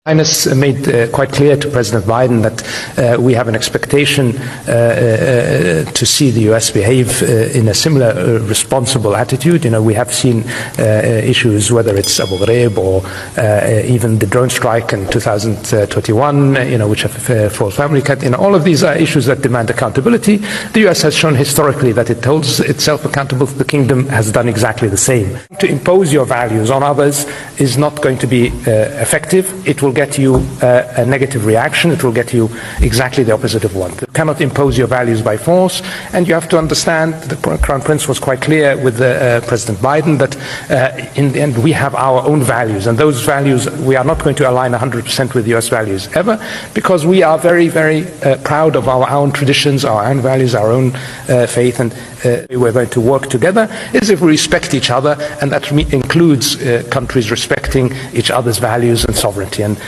Highness made quite clear to President Biden that we have an expectation to see the US behave in a similar responsible attitude. You know, we have seen issues, whether it's Abu Ghraib or even the drone strike in 2021, which have forced family cut. All of these are issues that demand accountability. The US has shown historically that it holds itself accountable. The kingdom has done exactly the same. To impose your values on others is not going to be effective. It will get you a negative reaction. It will get you exactly the opposite of one. You cannot impose your values by force, and you have to understand, the Crown Prince was quite clear with President Biden, that in the end we have our own values, and those values, we are not going to align 100% with US values ever, because we are very, very proud of our own traditions, our own values, our own faith, and we're going to work together is if we respect each other, and that includes countries respecting each other's values and sovereignty. And